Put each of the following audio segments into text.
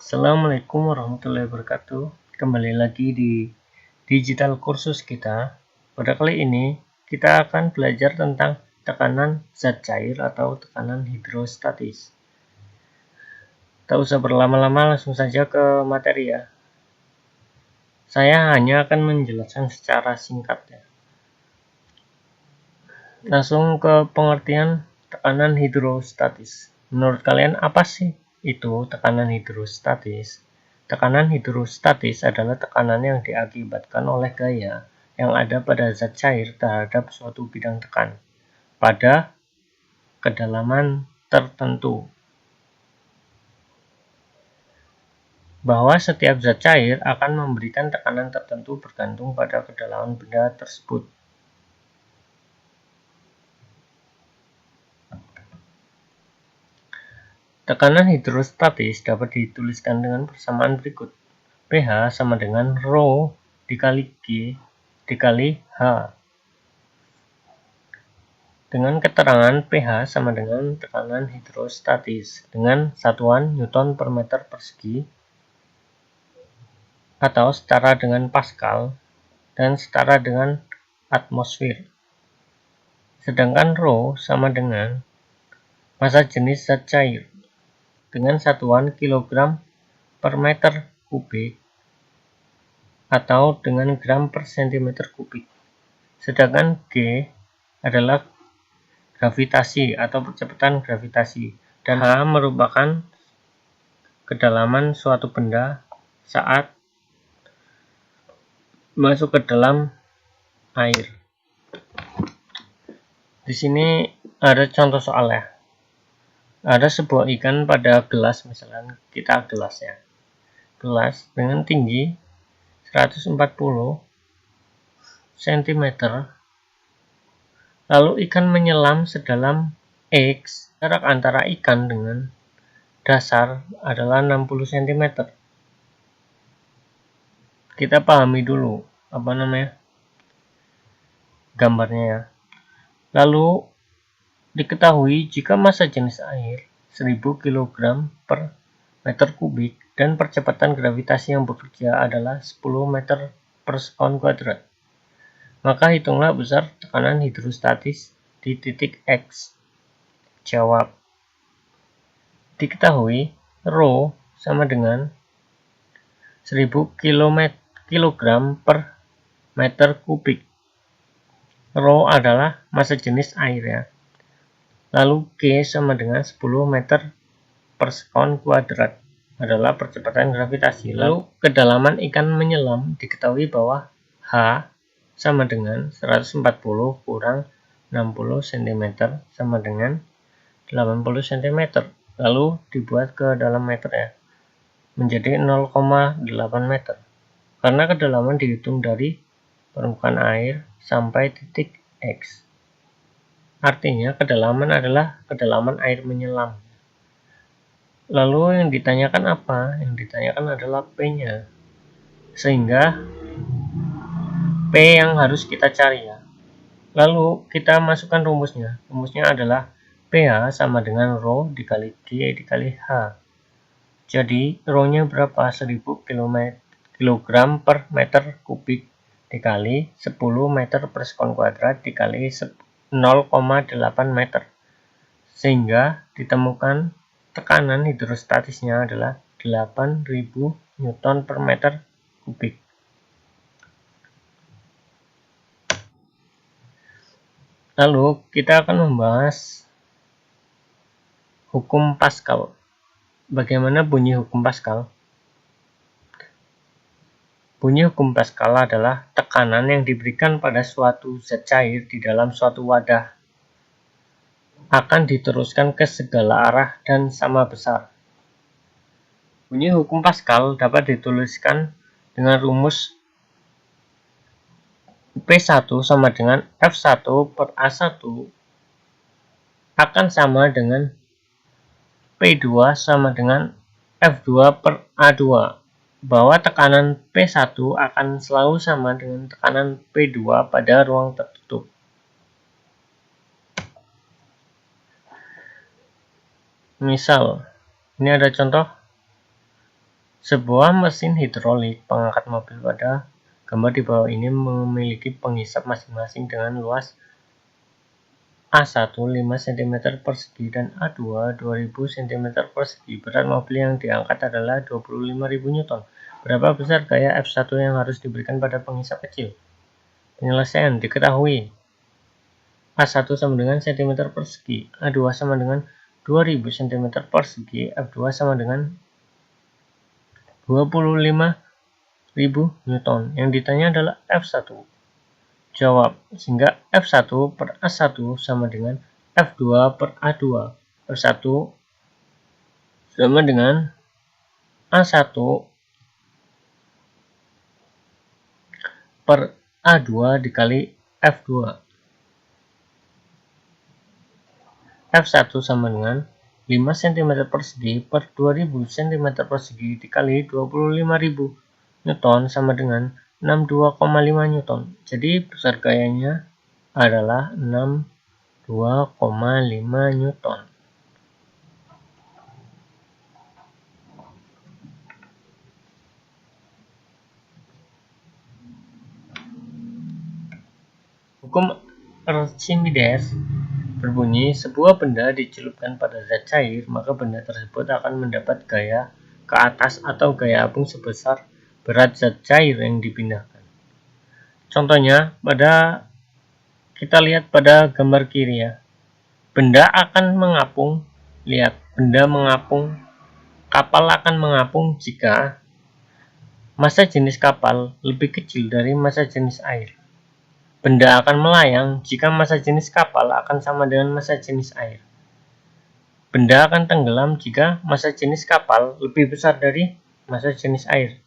Assalamualaikum warahmatullahi wabarakatuh. Kembali lagi di digital kursus kita. Pada kali ini kita akan belajar tentang tekanan zat cair atau tekanan hidrostatis. Tak usah berlama-lama, langsung saja ke materi ya. Saya hanya akan menjelaskan secara singkat ya. Langsung ke pengertian tekanan hidrostatis. Menurut kalian apa sih itu tekanan hidrostatis? Tekanan hidrostatis adalah tekanan yang diakibatkan oleh gaya yang ada pada zat cair terhadap suatu bidang tekan pada kedalaman tertentu. Bahwa setiap zat cair akan memberikan tekanan tertentu bergantung pada kedalaman benda tersebut. Tekanan hidrostatis dapat dituliskan dengan persamaan berikut. pH sama dengan Rho dikali G dikali H. Dengan keterangan pH sama dengan tekanan hidrostatis dengan satuan Newton per meter persegi atau setara dengan Pascal dan setara dengan atmosfer. Sedangkan Rho sama dengan massa jenis zat cair dengan satuan kilogram per meter kubik atau dengan gram per sentimeter kubik. Sedangkan G adalah gravitasi atau percepatan gravitasi dan H merupakan kedalaman suatu benda saat masuk ke dalam air. Di sini ada contoh soal ya. Ada sebuah ikan pada gelas, misalnya kita gelas ya. Gelas dengan tinggi 140 cm. Lalu ikan menyelam sedalam X. Jarak antara ikan dengan dasar adalah 60 cm. Kita pahami dulu gambarnya ya. Lalu diketahui jika massa jenis air 1000 kg per meter kubik dan percepatan gravitasi yang bekerja adalah 10 meter per sekon kuadrat. Maka hitunglah besar tekanan hidrostatis di titik X. Jawab. Diketahui Rho sama dengan 1000 kg per meter kubik. Rho adalah massa jenis air ya. Lalu G sama dengan 10 meter per sekon kuadrat adalah percepatan gravitasi. Lalu kedalaman ikan menyelam diketahui bahwa H sama dengan 140 kurang 60 cm sama dengan 80 cm. Lalu dibuat ke dalam meter ya. Menjadi 0,8 meter. Karena kedalaman dihitung dari permukaan air sampai titik X. Artinya kedalaman adalah kedalaman air menyelam. Lalu yang ditanyakan apa? Yang ditanyakan adalah P-nya. Sehingga P yang harus kita cari ya. Lalu kita masukkan rumusnya. Rumusnya adalah pH sama dengan Rho dikali G dikali H. Jadi Rho-nya berapa? 1000 kg per meter kubik dikali 10 meter per sekon kuadrat dikali 0,8 meter. Sehingga ditemukan tekanan hidrostatisnya adalah 8000 Newton per meter kubik. Lalu kita akan membahas hukum Pascal. Bagaimana bunyi hukum Pascal? Bunyi hukum Pascal adalah tekanan yang diberikan pada suatu zat cair di dalam suatu wadah akan diteruskan ke segala arah dan sama besar. Bunyi hukum Pascal dapat dituliskan dengan rumus P1 sama dengan F1 per A1 akan sama dengan P2 sama dengan F2 per A2, bahwa tekanan P1 akan selalu sama dengan tekanan P2 pada ruang tertutup. Misal, ini ada contoh Sebuah mesin hidrolik pengangkat mobil pada gambar di bawah ini memiliki penghisap masing-masing dengan luas A1 5 cm persegi dan A2 2000 cm persegi. Berat mobil yang diangkat adalah 25.000 Newton. Berapa besar gaya F1 yang harus diberikan pada penghisap kecil? Penyelesaian diketahui. A1 sama dengan cm persegi, A2 sama dengan 2000 cm persegi, F2 sama dengan 25.000 Newton. Yang ditanya adalah F1. Jawab, sehingga F1 per A1 sama dengan F2 per A2. F1 sama dengan A1 per A2 dikali F2. F1 sama dengan 5 cm persegi per 2000 cm persegi dikali 25.000 Newton sama dengan 62,5 Newton. Jadi besar gayanya adalah 62,5 Newton. Hukum Archimedes berbunyi, sebuah benda dicelupkan pada zat cair, maka benda tersebut akan mendapat gaya ke atas atau gaya apung sebesar berat zat cair yang dipindahkan. Contohnya, kita lihat pada gambar kiri ya. Benda akan mengapung, lihat, benda mengapung, kapal akan mengapung jika massa jenis kapal lebih kecil dari massa jenis air. Benda akan melayang jika massa jenis kapal akan sama dengan massa jenis air. Benda akan tenggelam jika massa jenis kapal lebih besar dari massa jenis air.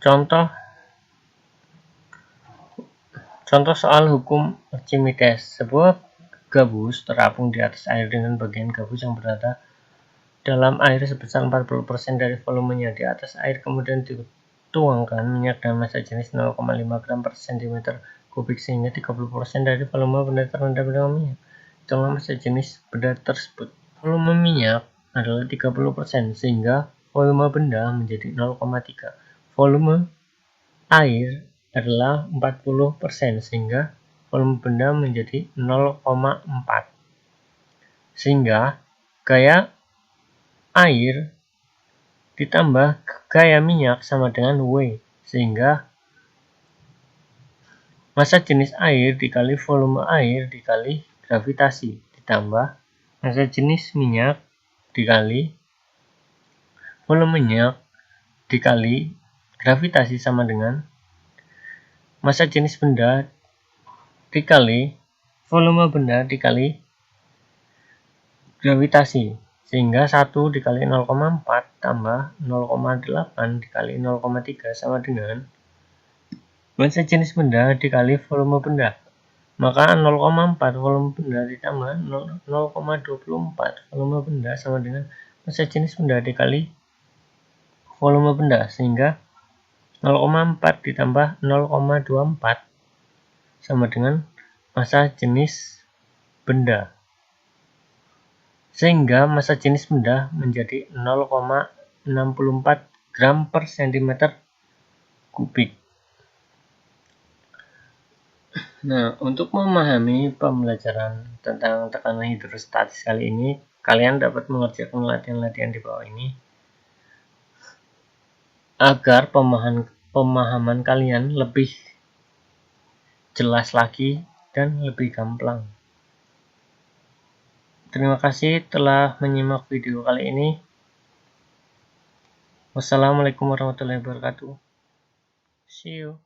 Contoh soal hukum Archimedes. Sebuah gabus terapung di atas air dengan bagian gabus yang berada dalam air sebesar 40% dari volumenya. Di atas air kemudian dituangkan minyak dan massa jenis 0,5 gram per cm kubik sehingga 30% dari volume benda terendam dengan minyak. Itulah massa jenis benda tersebut. Volume minyak adalah 30% sehingga volume benda menjadi 0,3. Volume air adalah 40% sehingga volume benda menjadi 0,4. Sehingga gaya air ditambah gaya minyak sama dengan W, sehingga massa jenis air dikali volume air dikali gravitasi ditambah massa jenis minyak dikali volume minyak dikali gravitasi sama dengan massa jenis benda dikali volume benda dikali gravitasi, sehingga 1 dikali 0,4 tambah 0,8 dikali 0,3 sama dengan massa jenis benda dikali volume benda. Maka 0,4 volume benda ditambah 0,24 volume benda sama dengan massa jenis benda dikali volume benda, sehingga 0,4 ditambah 0,24 sama dengan massa jenis benda. Sehingga massa jenis benda menjadi 0,64 gram per cm kubik. Nah, untuk memahami pembelajaran tentang tekanan hidrostatis kali ini, kalian dapat mengerjakan latihan-latihan di bawah ini agar pemahaman kalian lebih jelas lagi dan lebih gamblang. Terima kasih telah menyimak video kali ini. Wassalamualaikum warahmatullahi wabarakatuh. See you.